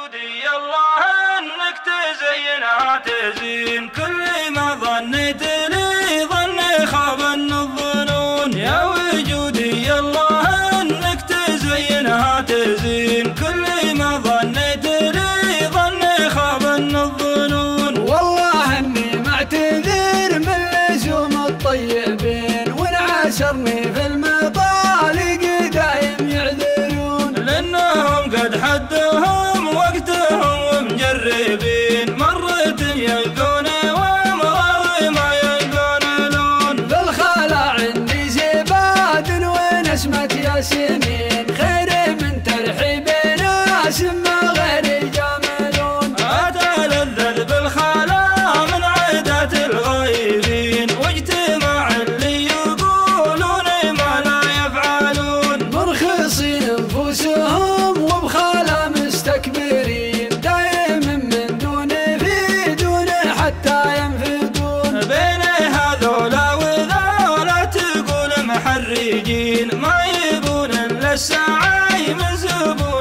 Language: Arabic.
وجودي الله انك تزينها تزين كل ما ظنيت لي ظني خاب الظنون. يا وجودي الله انك تزينها تزين كل ما ظنيت لي ظني خاب الظنون. والله اني معتذر من لزوم الطيبين وانعاشرني في المطالق دايم يعذرون، لانهم قد حدهم وقتهم ومجربين مرة يلقون وامراض ما يلقون لون. بالخلا عندي زباد ونسمة ياسمين خير من ترحيب ناس ما غير جاملون. اتلذذ بالخلا من عادات الغايبين واجتماع اللي يقولون ما لا يفعلون. مرخصين انفسهم وبخلا مستكبرين دايم من دون في دون حتى ينفذون. بين هذولا وذولا تقول محرجين ما يبون الا السعي من زبون